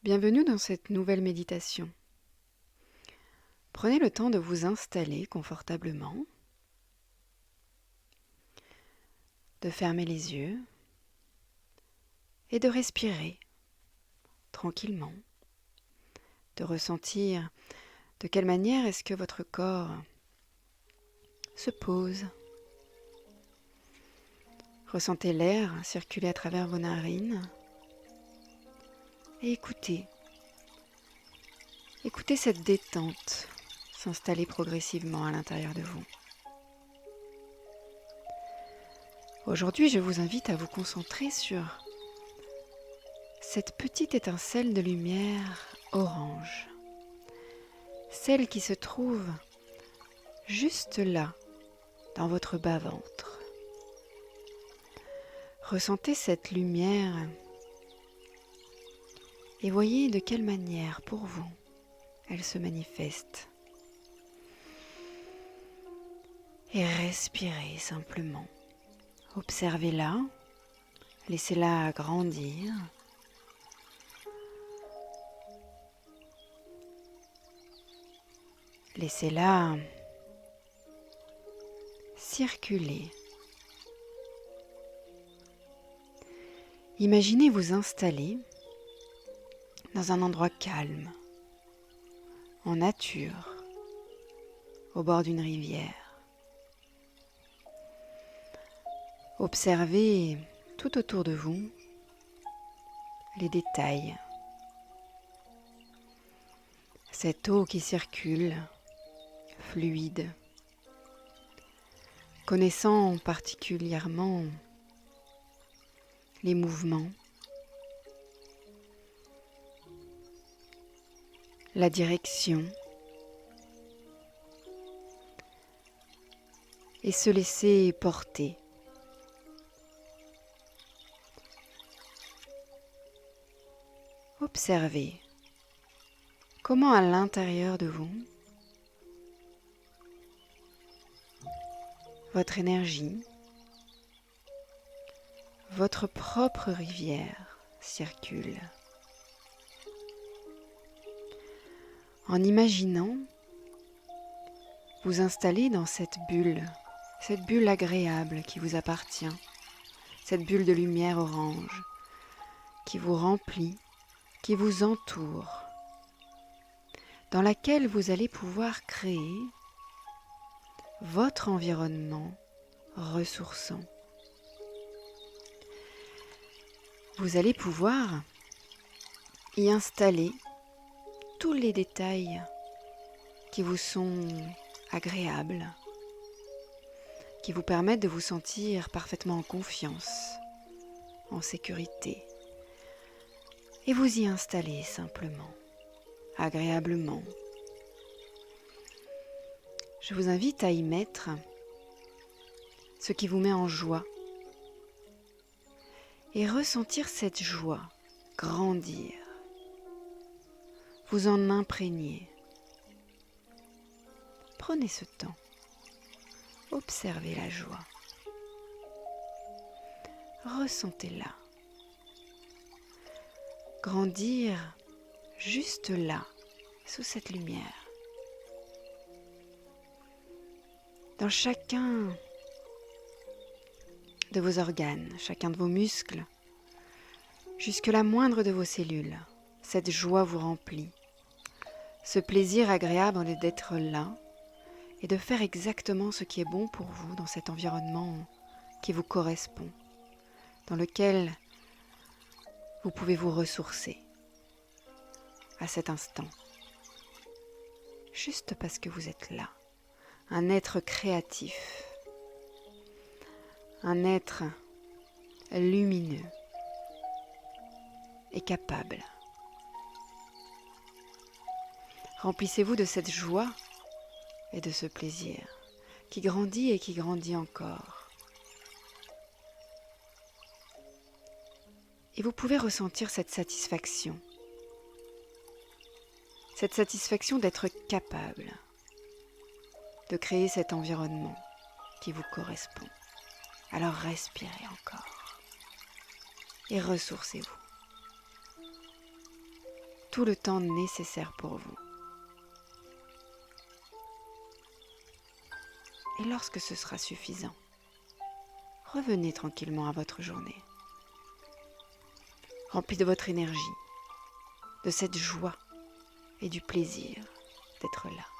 Bienvenue dans cette nouvelle méditation. Prenez le temps de vous installer confortablement, de fermer les yeux et de respirer tranquillement, de ressentir de quelle manière est-ce que votre corps se pose. Ressentez l'air circuler à travers vos narines et écoutez cette détente s'installer progressivement à l'intérieur de vous. Aujourd'hui, je vous invite à vous concentrer sur cette petite étincelle de lumière orange, celle qui se trouve juste là, dans votre bas-ventre. Ressentez cette lumière et voyez de quelle manière, pour vous, elle se manifeste. Et respirez simplement. Observez-la, laissez-la grandir. Laissez-la circuler. Imaginez vous installer dans un endroit calme, en nature, au bord d'une rivière. Observez tout autour de vous les détails. Cette eau qui circule, fluide, connaissant particulièrement les mouvements, la direction, et se laisser porter. Observez comment à l'intérieur de vous, votre énergie, votre propre rivière circule. En imaginant vous installer dans cette bulle agréable qui vous appartient, cette bulle de lumière orange qui vous remplit, qui vous entoure, dans laquelle vous allez pouvoir créer votre environnement ressourçant. Vous allez pouvoir y installer tous les détails qui vous sont agréables, qui vous permettent de vous sentir parfaitement en confiance, en sécurité. Et vous y installer simplement, agréablement. Je vous invite à y mettre ce qui vous met en joie et ressentir cette joie grandir, vous en imprégner. Prenez ce temps, observez la joie, ressentez-la, grandir juste là, sous cette lumière. Dans chacun de vos organes, chacun de vos muscles, jusque la moindre de vos cellules, cette joie vous remplit. Ce plaisir agréable d'être là et de faire exactement ce qui est bon pour vous dans cet environnement qui vous correspond, dans lequel vous pouvez vous ressourcer à cet instant, juste parce que vous êtes là, un être créatif, un être lumineux et capable. Remplissez-vous de cette joie et de ce plaisir qui grandit et qui grandit encore. Et vous pouvez ressentir cette satisfaction d'être capable de créer cet environnement qui vous correspond. Alors respirez encore et ressourcez-vous. tout le temps nécessaire pour vous. Et lorsque ce sera suffisant, revenez tranquillement à votre journée, rempli de votre énergie, de cette joie et du plaisir d'être là.